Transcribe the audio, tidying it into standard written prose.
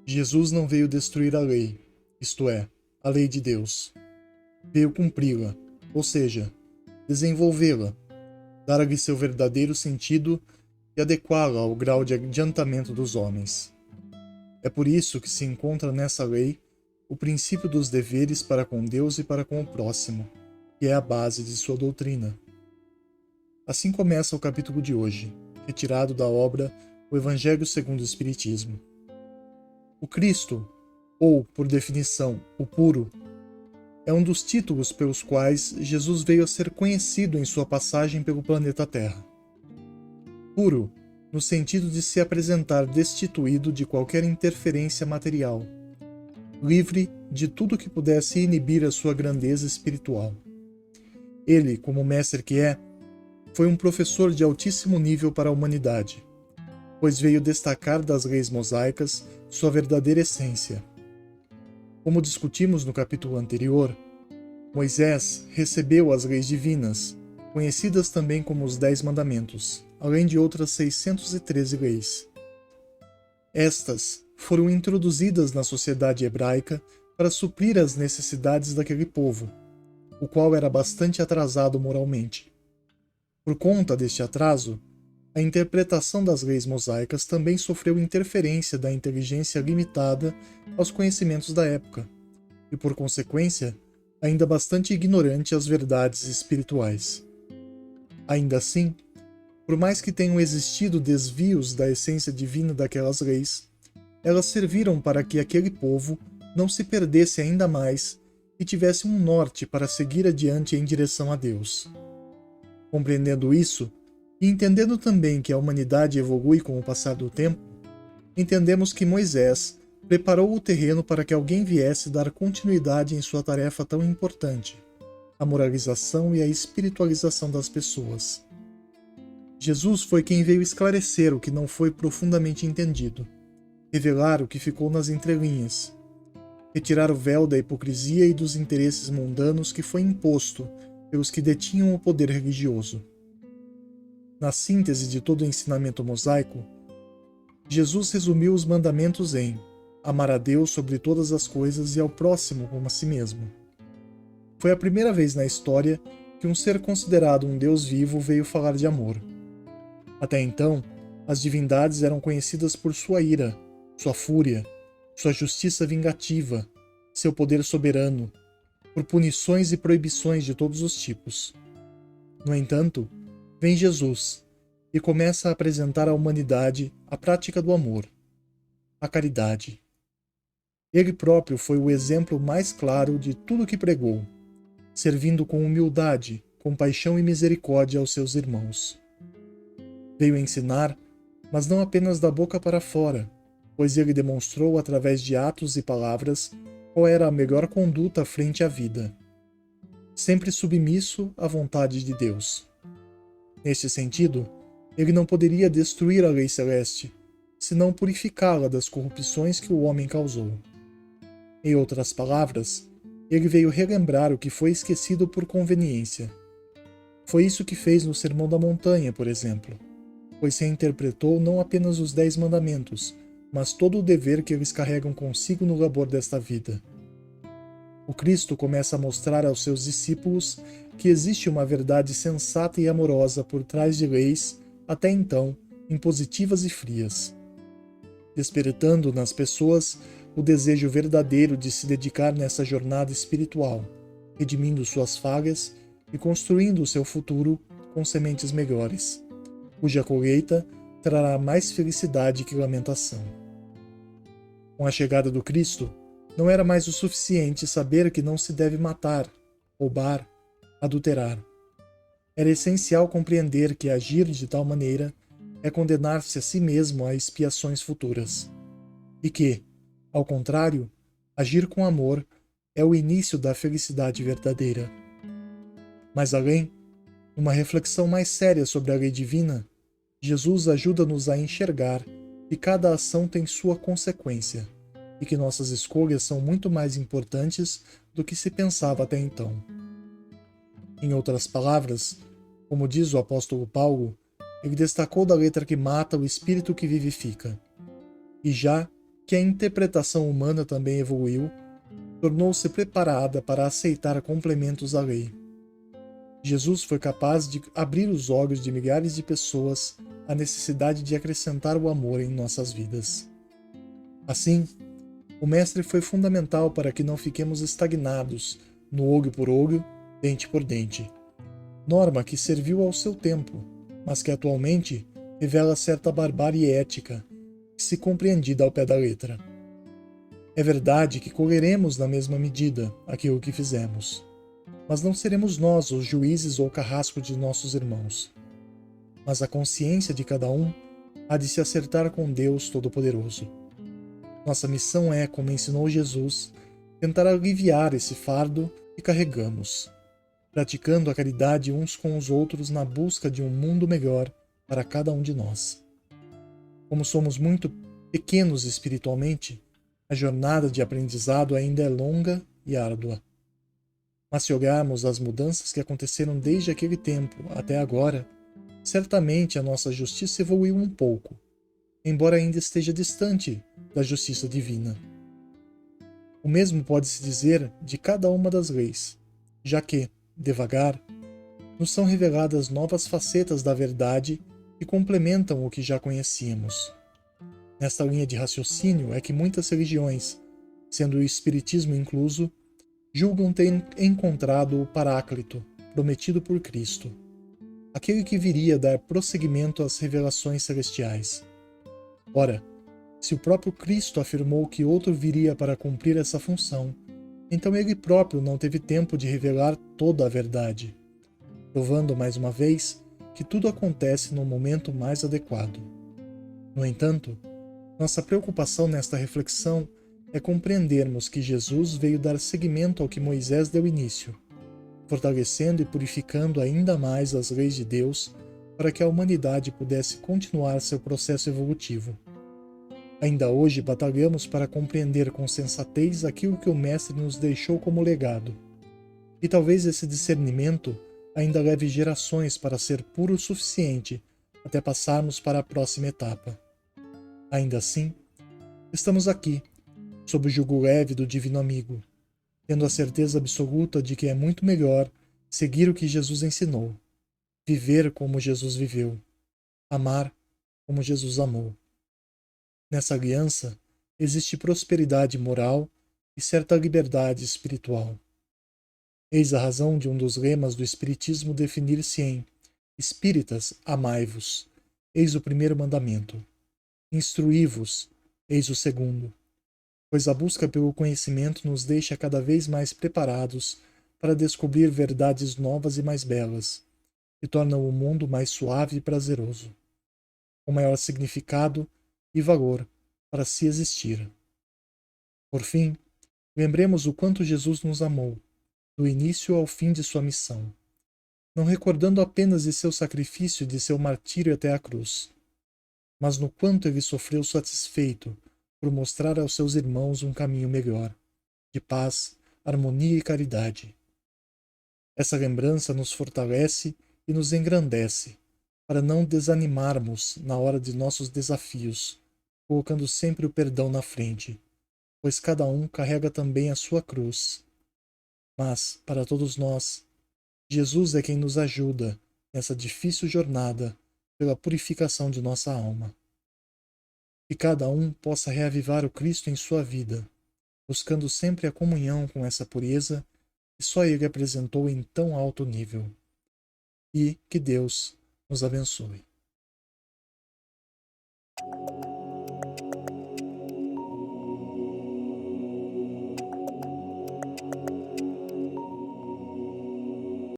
Jesus não veio destruir a lei, isto é, a lei de Deus. Veio cumpri-la, ou seja, desenvolvê-la, dar-lhe seu verdadeiro sentido e adequá-la ao grau de adiantamento dos homens. É por isso que se encontra nessa lei o princípio dos deveres para com Deus e para com o próximo, que é a base de sua doutrina. Assim começa o capítulo de hoje, retirado da obra O Evangelho segundo o Espiritismo. O Cristo, ou, por definição, o puro, é um dos títulos pelos quais Jesus veio a ser conhecido em sua passagem pelo planeta Terra. Puro, no sentido de se apresentar destituído de qualquer interferência material, livre de tudo que pudesse inibir a sua grandeza espiritual. Ele, como mestre que é, foi um professor de altíssimo nível para a humanidade, pois veio destacar das leis mosaicas sua verdadeira essência. Como discutimos no capítulo anterior, Moisés recebeu as leis divinas, conhecidas também como os 10 Mandamentos, além de outras 613 leis. Estas foram introduzidas na sociedade hebraica para suprir as necessidades daquele povo, o qual era bastante atrasado moralmente. Por conta deste atraso, a interpretação das leis mosaicas também sofreu interferência da inteligência limitada aos conhecimentos da época, e por consequência, ainda bastante ignorante às verdades espirituais. Ainda assim, por mais que tenham existido desvios da essência divina daquelas leis, elas serviram para que aquele povo não se perdesse ainda mais e tivesse um norte para seguir adiante em direção a Deus. Compreendendo isso, e entendendo também que a humanidade evolui com o passar do tempo, entendemos que Moisés preparou o terreno para que alguém viesse dar continuidade em sua tarefa tão importante, a moralização e a espiritualização das pessoas. Jesus foi quem veio esclarecer o que não foi profundamente entendido, revelar o que ficou nas entrelinhas, retirar o véu da hipocrisia e dos interesses mundanos que foi imposto pelos que detinham o poder religioso. Na síntese de todo o ensinamento mosaico, Jesus resumiu os mandamentos em amar a Deus sobre todas as coisas e ao próximo como a si mesmo. Foi a primeira vez na história que um ser considerado um Deus vivo veio falar de amor. Até então, as divindades eram conhecidas por sua ira, sua fúria, sua justiça vingativa, seu poder soberano, por punições e proibições de todos os tipos. No entanto, vem Jesus e começa a apresentar à humanidade a prática do amor, a caridade. Ele próprio foi o exemplo mais claro de tudo o que pregou, servindo com humildade, compaixão e misericórdia aos seus irmãos. Veio ensinar, mas não apenas da boca para fora, pois ele demonstrou através de atos e palavras qual era a melhor conduta frente à vida, sempre submisso à vontade de Deus. Neste sentido, ele não poderia destruir a lei celeste, senão purificá-la das corrupções que o homem causou. Em outras palavras, ele veio relembrar o que foi esquecido por conveniência. Foi isso que fez no Sermão da Montanha, por exemplo, pois reinterpretou não apenas os 10 mandamentos, mas todo o dever que eles carregam consigo no labor desta vida. O Cristo começa a mostrar aos seus discípulos que existe uma verdade sensata e amorosa por trás de leis, até então, impositivas e frias, despertando nas pessoas o desejo verdadeiro de se dedicar nessa jornada espiritual, redimindo suas falhas e construindo o seu futuro com sementes melhores, cuja colheita trará mais felicidade que lamentação. Com a chegada do Cristo, não era mais o suficiente saber que não se deve matar, roubar, adulterar. Era essencial compreender que agir de tal maneira é condenar-se a si mesmo a expiações futuras, e que, ao contrário, agir com amor é o início da felicidade verdadeira. Mais além, numa reflexão mais séria sobre a lei divina, Jesus ajuda-nos a enxergar que cada ação tem sua consequência e que nossas escolhas são muito mais importantes do que se pensava até então. Em outras palavras, como diz o apóstolo Paulo, ele destacou da letra que mata o espírito que vivifica. E já, que a interpretação humana também evoluiu, tornou-se preparada para aceitar complementos à lei. Jesus foi capaz de abrir os olhos de milhares de pessoas à necessidade de acrescentar o amor em nossas vidas. Assim, o Mestre foi fundamental para que não fiquemos estagnados no olho por olho, dente por dente, norma que serviu ao seu tempo, mas que atualmente revela certa barbárie ética, se compreendida ao pé da letra. É verdade que colheremos na mesma medida aquilo que fizemos, mas não seremos nós os juízes ou carrascos de nossos irmãos. Mas a consciência de cada um há de se acertar com Deus Todo-Poderoso. Nossa missão é, como ensinou Jesus, tentar aliviar esse fardo que carregamos, praticando a caridade uns com os outros na busca de um mundo melhor para cada um de nós. Como somos muito pequenos espiritualmente, a jornada de aprendizado ainda é longa e árdua. Mas se olharmos as mudanças que aconteceram desde aquele tempo até agora, certamente a nossa justiça evoluiu um pouco, embora ainda esteja distante da justiça divina. O mesmo pode-se dizer de cada uma das leis, já que, devagar, nos são reveladas novas facetas da verdade que complementam o que já conhecíamos. Nesta linha de raciocínio é que muitas religiões, sendo o Espiritismo incluso, julgam ter encontrado o Paráclito, prometido por Cristo, aquele que viria dar prosseguimento às revelações celestiais. Ora, se o próprio Cristo afirmou que outro viria para cumprir essa função, então ele próprio não teve tempo de revelar toda a verdade, provando mais uma vez que tudo acontece no momento mais adequado. No entanto, nossa preocupação nesta reflexão é compreendermos que Jesus veio dar seguimento ao que Moisés deu início, fortalecendo e purificando ainda mais as leis de Deus para que a humanidade pudesse continuar seu processo evolutivo. Ainda hoje batalhamos para compreender com sensatez aquilo que o Mestre nos deixou como legado. E talvez esse discernimento ainda leve gerações para ser puro o suficiente até passarmos para a próxima etapa. Ainda assim, estamos aqui, sob o jugo leve do Divino Amigo, tendo a certeza absoluta de que é muito melhor seguir o que Jesus ensinou, viver como Jesus viveu, amar como Jesus amou. Nessa aliança existe prosperidade moral e certa liberdade espiritual. Eis a razão de um dos lemas do Espiritismo definir-se em Espíritas, amai-vos, eis o primeiro mandamento. Instruí-vos, eis o segundo. Pois a busca pelo conhecimento nos deixa cada vez mais preparados para descobrir verdades novas e mais belas, que tornam o mundo mais suave e prazeroso, com maior significado e valor para se existir. Por fim, lembremos o quanto Jesus nos amou, do início ao fim de sua missão, não recordando apenas de seu sacrifício e de seu martírio até a cruz, mas no quanto ele sofreu satisfeito por mostrar aos seus irmãos um caminho melhor, de paz, harmonia e caridade. Essa lembrança nos fortalece e nos engrandece, para não desanimarmos na hora de nossos desafios, colocando sempre o perdão na frente, pois cada um carrega também a sua cruz. Mas, para todos nós, Jesus é quem nos ajuda nessa difícil jornada pela purificação de nossa alma. Que cada um possa reavivar o Cristo em sua vida, buscando sempre a comunhão com essa pureza que só Ele apresentou em tão alto nível. E que Deus nos abençoe.